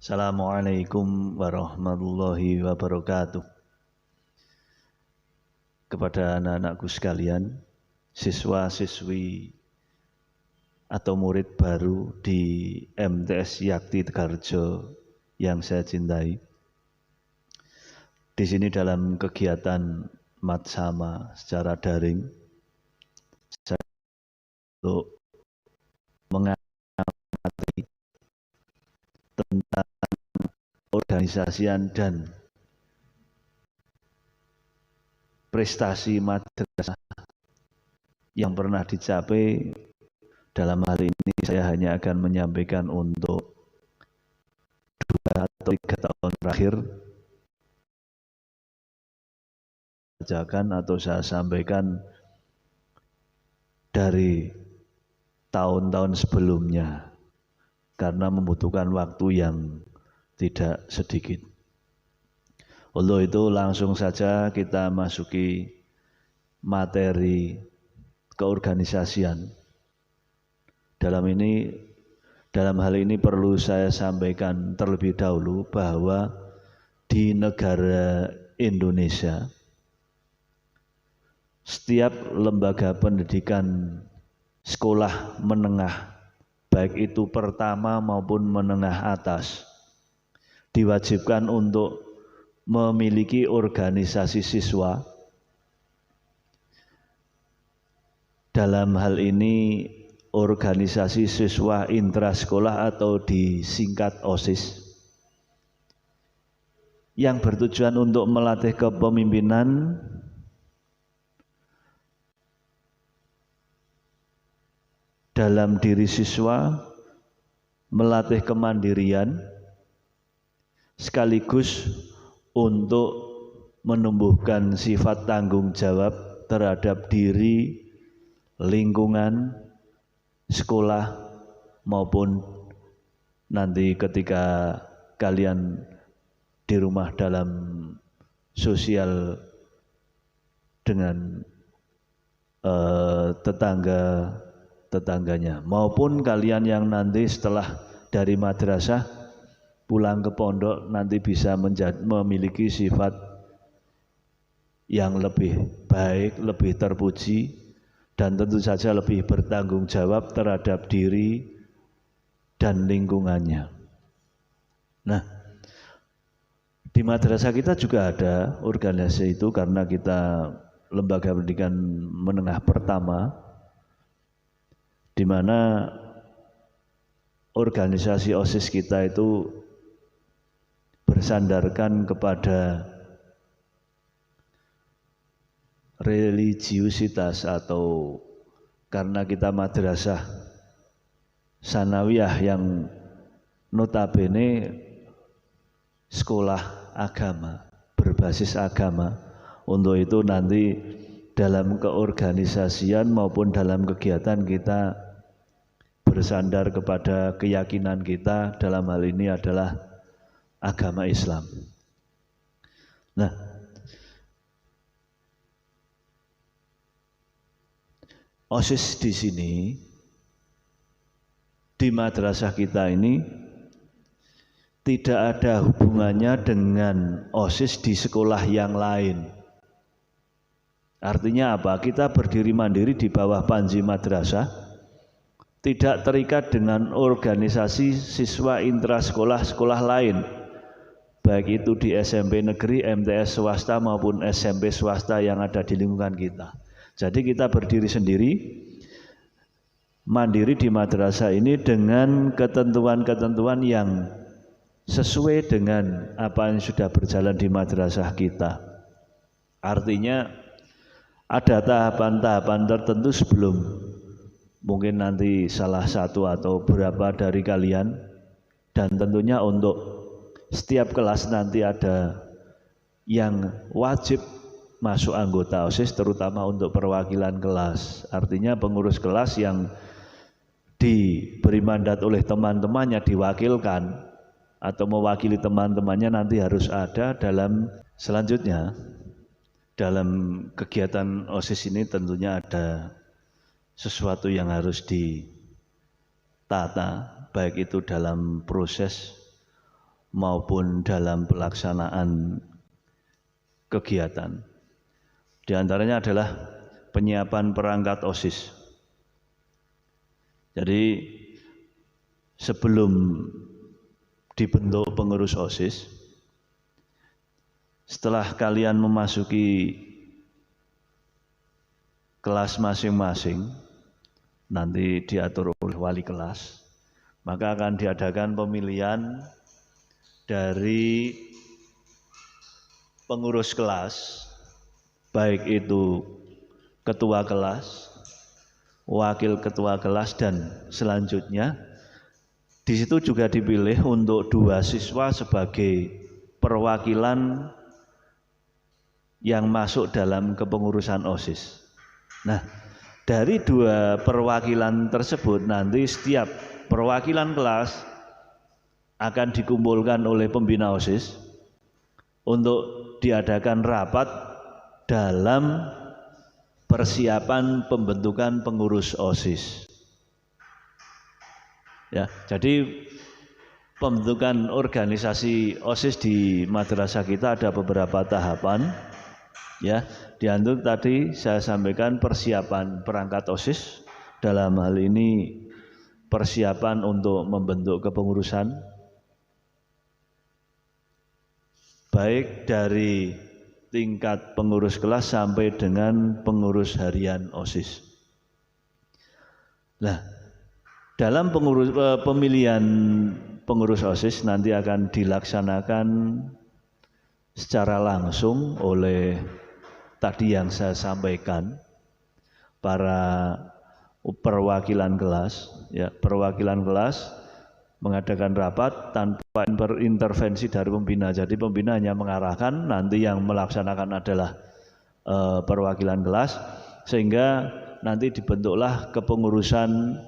Assalamualaikum warahmatullahi wabarakatuh. Kepada anak-anakku sekalian, siswa-siswi atau murid baru di MTS Yakti Tegarjo yang saya cintai. Di sini dalam kegiatan Matsama secara daring, saya untuk mengamati tentang organisasian dan prestasi madrasah yang pernah dicapai. Dalam hal ini saya hanya akan menyampaikan untuk 2 atau 3 tahun terakhir, atau saya sampaikan dari tahun-tahun sebelumnya karena membutuhkan waktu yang tidak sedikit. Untuk itu langsung saja kita masuki materi keorganisasian. Dalam hal ini perlu saya sampaikan terlebih dahulu bahwa di negara Indonesia setiap lembaga pendidikan sekolah menengah, baik itu pertama maupun menengah atas, diwajibkan untuk memiliki organisasi siswa. Dalam hal ini organisasi siswa intrasekolah atau disingkat OSIS, yang bertujuan untuk melatih kepemimpinan, dalam diri siswa, melatih kemandirian, sekaligus untuk menumbuhkan sifat tanggung jawab terhadap diri, lingkungan, sekolah, maupun nanti ketika kalian di rumah dalam sosial dengan tetangganya, maupun kalian yang nanti setelah dari madrasah pulang ke pondok nanti bisa memiliki sifat yang lebih baik, lebih terpuji, dan tentu saja lebih bertanggung jawab terhadap diri dan lingkungannya. Nah, di madrasah kita juga ada organisasi itu karena kita lembaga pendidikan menengah pertama, di mana organisasi OSIS kita itu bersandarkan kepada religiusitas, atau karena kita madrasah sanawiyah yang notabene sekolah agama, berbasis agama. Untuk itu nanti dalam keorganisasian maupun dalam kegiatan kita bersandar kepada keyakinan kita, dalam hal ini adalah agama Islam. Nah, OSIS di sini, di madrasah kita ini tidak ada hubungannya dengan OSIS di sekolah yang lain. Artinya apa? Kita berdiri mandiri di bawah panji madrasah, tidak terikat dengan organisasi siswa intrasekolah sekolah lain, baik itu di SMP negeri, MTS swasta maupun SMP swasta yang ada di lingkungan kita. Jadi kita berdiri sendiri, mandiri di madrasah ini dengan ketentuan-ketentuan yang sesuai dengan apa yang sudah berjalan di madrasah kita. Artinya ada tahapan-tahapan tertentu sebelum mungkin nanti salah satu atau beberapa dari kalian, dan tentunya untuk setiap kelas nanti ada yang wajib masuk anggota OSIS, terutama untuk perwakilan kelas. Artinya pengurus kelas yang diberi mandat oleh teman-temannya diwakilkan atau mewakili teman-temannya nanti harus ada dalam selanjutnya. Dalam kegiatan OSIS ini tentunya ada sesuatu yang harus ditata, baik itu dalam proses maupun dalam pelaksanaan kegiatan. Di antaranya adalah penyiapan perangkat OSIS. Jadi sebelum dibentuk pengurus OSIS, setelah kalian memasuki kelas masing-masing, nanti diatur oleh wali kelas, maka akan diadakan pemilihan dari pengurus kelas, baik itu ketua kelas, wakil ketua kelas, dan selanjutnya. Di situ juga dipilih untuk 2 siswa sebagai perwakilan yang masuk dalam kepengurusan OSIS. Nah, dari 2 perwakilan tersebut nanti setiap perwakilan kelas akan dikumpulkan oleh pembina OSIS untuk diadakan rapat dalam persiapan pembentukan pengurus OSIS. Ya, jadi pembentukan organisasi OSIS di madrasah kita ada beberapa tahapan. Ya, di antara tadi saya sampaikan persiapan perangkat OSIS, dalam hal ini persiapan untuk membentuk kepengurusan, baik dari tingkat pengurus kelas sampai dengan pengurus harian OSIS. Nah, dalam pemilihan pengurus OSIS nanti akan dilaksanakan secara langsung oleh tadi yang saya sampaikan, para perwakilan kelas, ya, perwakilan kelas mengadakan rapat tanpa intervensi dari pembina. Jadi pembina hanya mengarahkan, nanti yang melaksanakan adalah perwakilan kelas, sehingga nanti dibentuklah kepengurusan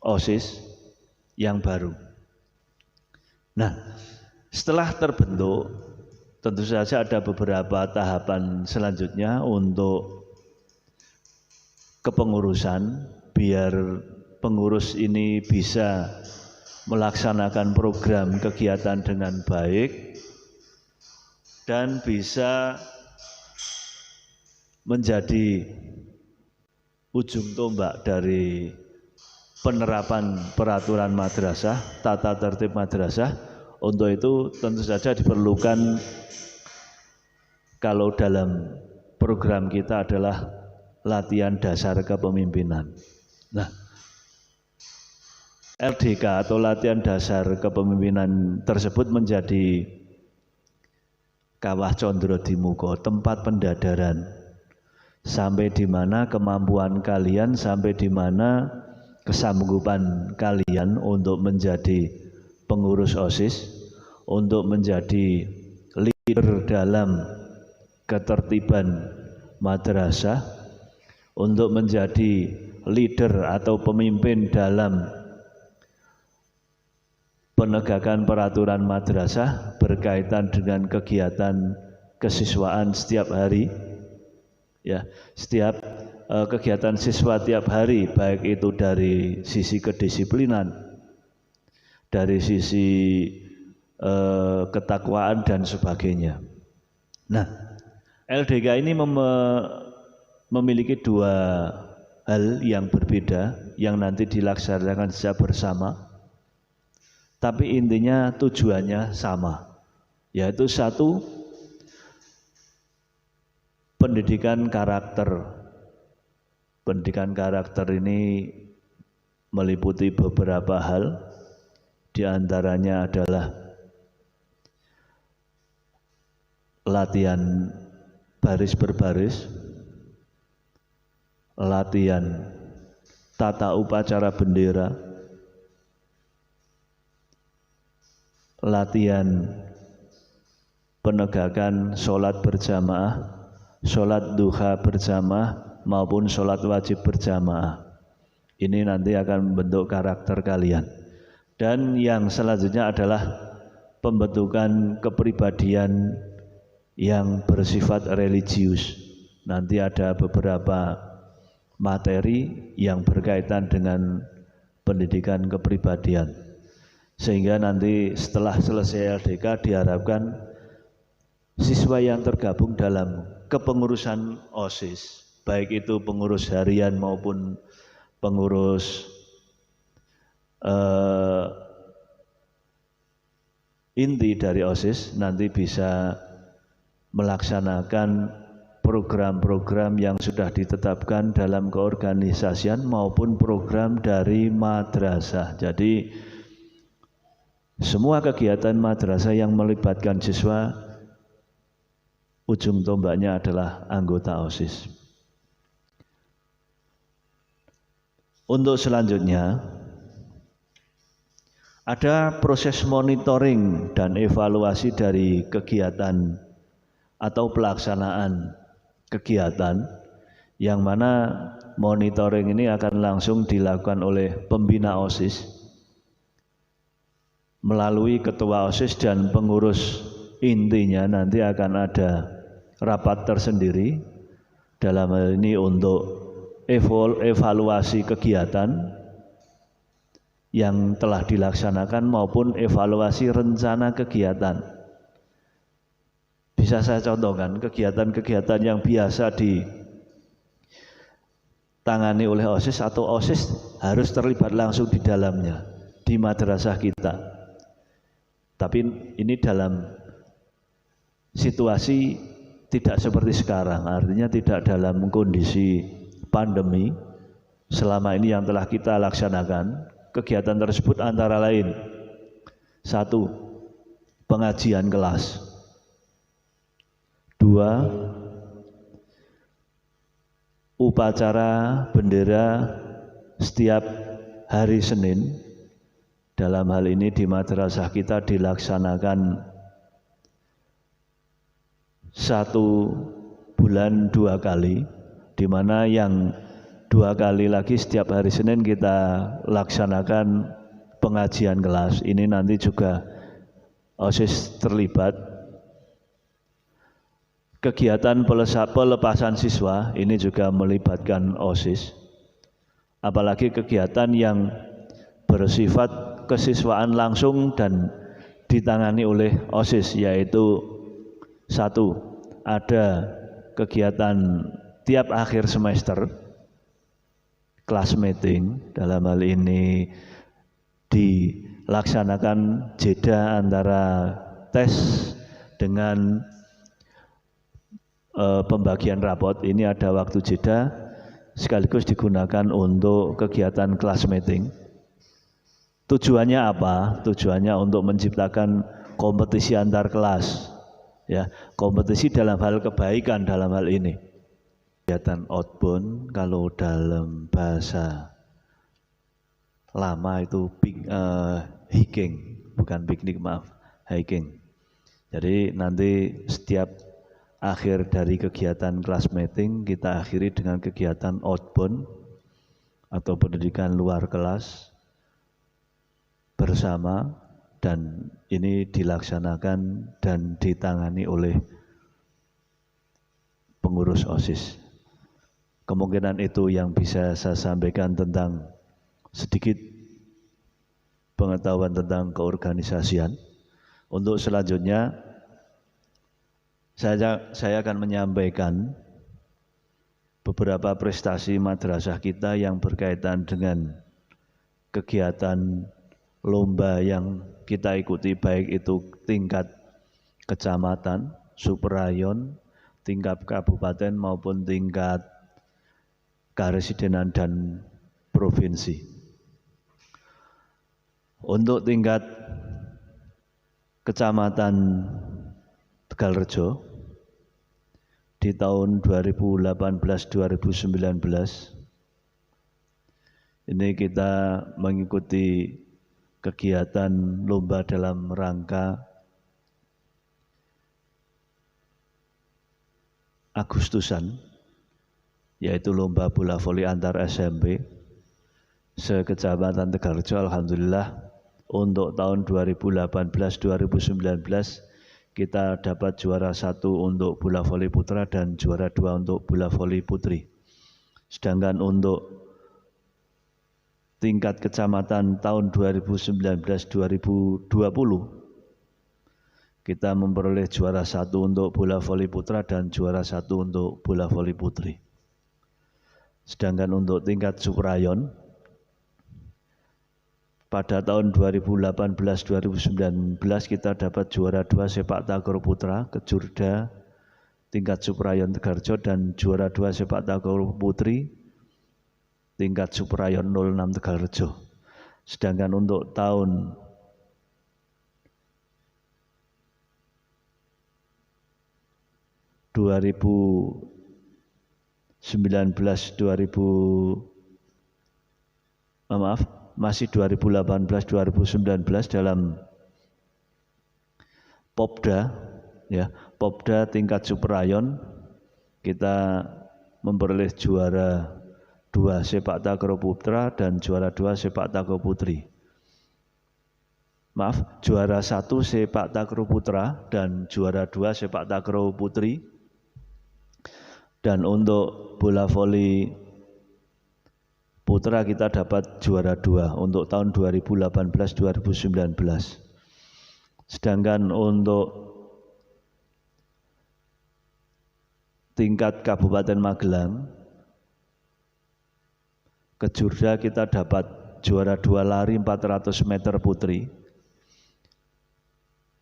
OSIS yang baru. Nah, setelah terbentuk, tentu saja ada beberapa tahapan selanjutnya untuk kepengurusan, biar pengurus ini bisa melaksanakan program kegiatan dengan baik dan bisa menjadi ujung tombak dari penerapan peraturan madrasah, tata tertib madrasah. Untuk itu tentu saja diperlukan, kalau dalam program kita adalah latihan dasar kepemimpinan. Nah, LDK atau latihan dasar kepemimpinan tersebut menjadi kawah condro dimuko, tempat pendadaran, sampai di mana kemampuan kalian, sampai di mana kesanggupan kalian untuk menjadi pengurus OSIS, untuk menjadi leader dalam ketertiban madrasah, untuk menjadi leader atau pemimpin dalam penegakan peraturan madrasah berkaitan dengan kegiatan kesiswaan setiap hari. Ya, setiap kegiatan siswa tiap hari, baik itu dari sisi kedisiplinan, dari sisi ketakwaan dan sebagainya. Nah, LDK ini memiliki 2 hal yang berbeda yang nanti dilaksanakan secara bersama, tapi intinya tujuannya sama, yaitu 1, pendidikan karakter. Pendidikan karakter ini meliputi beberapa hal, di antaranya adalah latihan baris berbaris, latihan tata upacara bendera, latihan penegakan sholat berjamaah, sholat duha berjamaah maupun sholat wajib berjamaah. Ini nanti akan membentuk karakter kalian. Dan yang selanjutnya adalah pembentukan kepribadian yang bersifat religius. Nanti ada beberapa materi yang berkaitan dengan pendidikan kepribadian. Sehingga nanti setelah selesai LDK diharapkan siswa yang tergabung dalam kepengurusan OSIS, baik itu pengurus harian maupun pengurus inti dari OSIS, nanti bisa melaksanakan program-program yang sudah ditetapkan dalam keorganisasian maupun program dari madrasah. Jadi semua kegiatan madrasah yang melibatkan siswa, ujung tombaknya adalah anggota OSIS. Untuk selanjutnya, ada proses monitoring dan evaluasi dari kegiatan atau pelaksanaan kegiatan, yang mana monitoring ini akan langsung dilakukan oleh pembina OSIS melalui ketua OSIS dan pengurus intinya. Nanti akan ada rapat tersendiri dalam hal ini untuk evaluasi kegiatan yang telah dilaksanakan maupun evaluasi rencana kegiatan. Bisa saya contohkan kegiatan-kegiatan yang biasa ditangani oleh OSIS atau OSIS harus terlibat langsung di dalamnya di madrasah kita. Tapi ini dalam situasi tidak seperti sekarang, artinya tidak dalam kondisi pandemi. Selama ini yang telah kita laksanakan, kegiatan tersebut antara lain: 1. Pengajian kelas. 2. Upacara bendera setiap hari Senin. Dalam hal ini di madrasah kita dilaksanakan 1 bulan 2 kali, di mana yang 2 kali lagi setiap hari Senin kita laksanakan pengajian kelas. Ini nanti juga OSIS terlibat. Kegiatan pelepasan siswa ini juga melibatkan OSIS, apalagi kegiatan yang bersifat kesiswaan langsung dan ditangani oleh OSIS, yaitu 1. Ada kegiatan tiap akhir semester, class meeting. Dalam hal ini dilaksanakan jeda antara tes dengan pembagian rapot. Ini ada waktu jeda sekaligus digunakan untuk kegiatan class meeting. Tujuannya apa? Tujuannya untuk menciptakan kompetisi antar kelas, ya, kompetisi dalam hal kebaikan dalam hal ini. Kegiatan outbound kalau dalam bahasa lama itu hiking, bukan piknik, maaf, hiking. Jadi nanti setiap akhir dari kegiatan class meeting kita akhiri dengan kegiatan outbound atau pendidikan luar kelas bersama, dan ini dilaksanakan dan ditangani oleh pengurus OSIS. Kemungkinan itu yang bisa saya sampaikan tentang sedikit pengetahuan tentang keorganisasian. Untuk selanjutnya saya akan menyampaikan beberapa prestasi madrasah kita yang berkaitan dengan kegiatan lomba yang kita ikuti, baik itu tingkat kecamatan, suprayon, tingkat kabupaten maupun tingkat karesidenan dan provinsi. Untuk tingkat kecamatan Tegalrejo di tahun 2018-2019 ini kita mengikuti kegiatan lomba dalam rangka Agustusan, yaitu lomba bola voli antar SMP se-Kecamatan Tegalrejo. Alhamdulillah untuk tahun 2018-2019 kita dapat juara 1 untuk bola voli putra dan juara 2 untuk bola voli putri. Sedangkan untuk tingkat kecamatan tahun 2019-2020 kita memperoleh juara 1 untuk bola voli putra dan juara 1 untuk bola voli putri. Sedangkan untuk tingkat suprayon pada tahun 2018-2019 kita dapat juara 2 sepak takraw putra Kejurda tingkat suprayon Tegarjo dan juara 2 sepak takraw putri tingkat suprayon 06 Tegarjo. Sedangkan untuk tahun 2018-2019 dalam Popda ya, Popda tingkat suprayon kita memperoleh juara 2 sepak takraw putra dan juara 2 sepak takraw putri. Juara 1 sepak takraw putra dan juara 2 sepak takraw putri. Dan untuk bola voli putra kita dapat juara 2 untuk tahun 2018-2019. Sedangkan untuk tingkat Kabupaten Magelang, Kejurda kita dapat juara 2 lari 400 meter putri,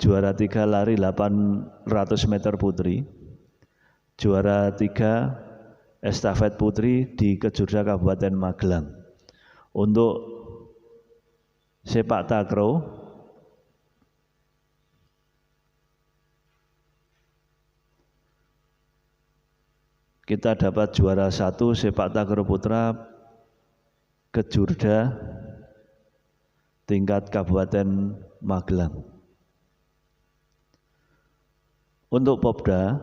juara 3 lari 800 meter putri, juara 3 estafet putri di Kejurda Kabupaten Magelang. Untuk sepak takraw kita dapat juara 1 sepak takraw putra Kejurda tingkat Kabupaten Magelang. Untuk Popda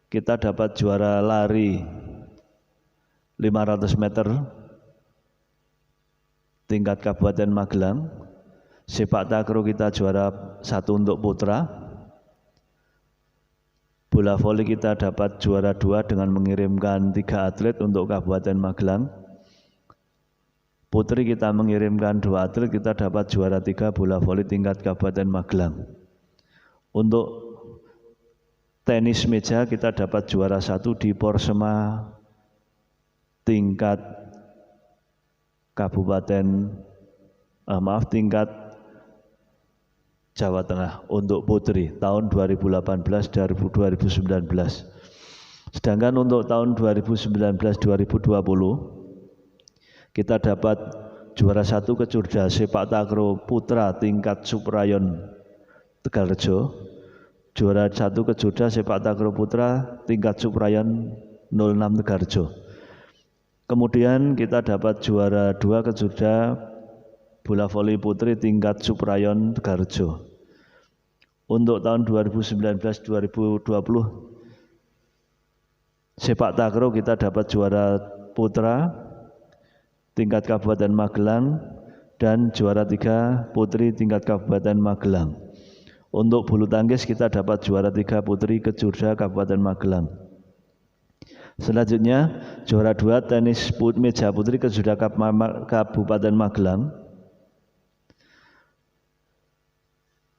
kita dapat juara lari 500 meter tingkat Kabupaten Magelang. Sepak takraw kita juara 1 untuk putra. Bola voli kita dapat juara 2 dengan mengirimkan 3 atlet untuk Kabupaten Magelang. Putri kita mengirimkan 2 atlet, kita dapat juara 3 bola voli tingkat Kabupaten Magelang. Untuk tenis meja kita dapat juara 1 di Porsema tingkat tingkat Jawa Tengah untuk putri tahun 2018-2019. Sedangkan untuk tahun 2019-2020 kita dapat juara 1 Kejurda sepak takraw putra tingkat suprayon Tegalrejo, juara 1 Kejurda sepak takraw putra tingkat suprayon 06 Tegalrejo. Kemudian kita dapat juara 2 Kejurda bola voli putri tingkat suprayon Tegalrejo. Untuk tahun 2019-2020 sepak takraw kita dapat juara putra tingkat Kabupaten Magelang dan juara 3 putri tingkat Kabupaten Magelang. Untuk bulu tangkis kita dapat juara 3 putri Kejurda Kabupaten Magelang. Selanjutnya juara 2 tenis meja putri Kejurda Kabupaten Magelang.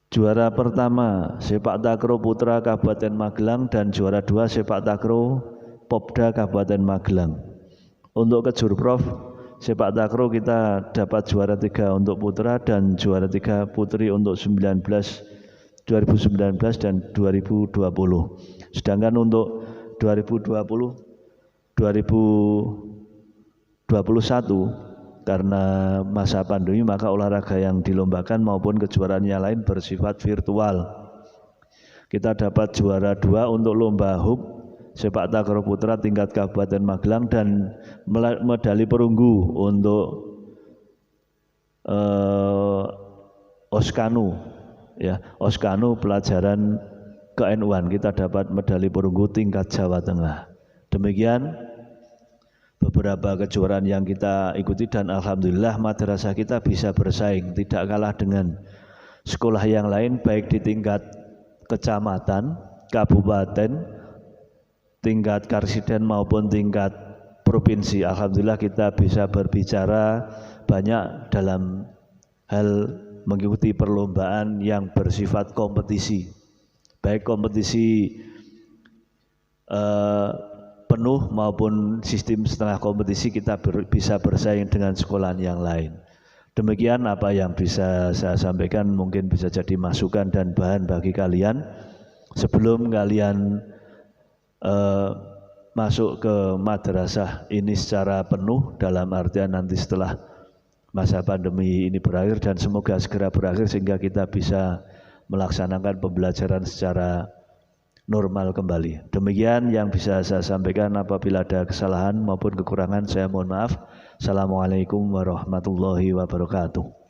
Juara pertama sepak takraw putra Kabupaten Magelang dan juara 2 sepak takraw Popda Kabupaten Magelang. Untuk Kejurprov sepak takraw kita dapat juara 3 untuk putra dan juara 3 putri untuk 2019 dan 2020. Sedangkan untuk 2021 karena masa pandemi maka olahraga yang dilombakan maupun kejuaraan yang lain bersifat virtual. Kita dapat juara 2 untuk lomba HUP sepak takraw putra tingkat Kabupaten Magelang dan medali perunggu untuk Oskanu ya, Oskanu pelajaran ke-NU-an kita dapat medali perunggu tingkat Jawa Tengah. Demikian beberapa kejuaraan yang kita ikuti dan alhamdulillah madrasah kita bisa bersaing, tidak kalah dengan sekolah yang lain baik di tingkat kecamatan, kabupaten, tingkat karsiden maupun tingkat provinsi. Alhamdulillah kita bisa berbicara banyak dalam hal mengikuti perlombaan yang bersifat kompetisi, baik kompetisi penuh maupun sistem setengah kompetisi, kita bisa bersaing dengan sekolahan yang lain. Demikian apa yang bisa saya sampaikan, mungkin bisa jadi masukan dan bahan bagi kalian sebelum kalian masuk ke madrasah ini secara penuh, dalam artian nanti setelah masa pandemi ini berakhir, dan semoga segera berakhir sehingga kita bisa melaksanakan pembelajaran secara normal kembali. Demikian yang bisa saya sampaikan. Apabila ada kesalahan maupun kekurangan, saya mohon maaf. Assalamualaikum warahmatullahi wabarakatuh.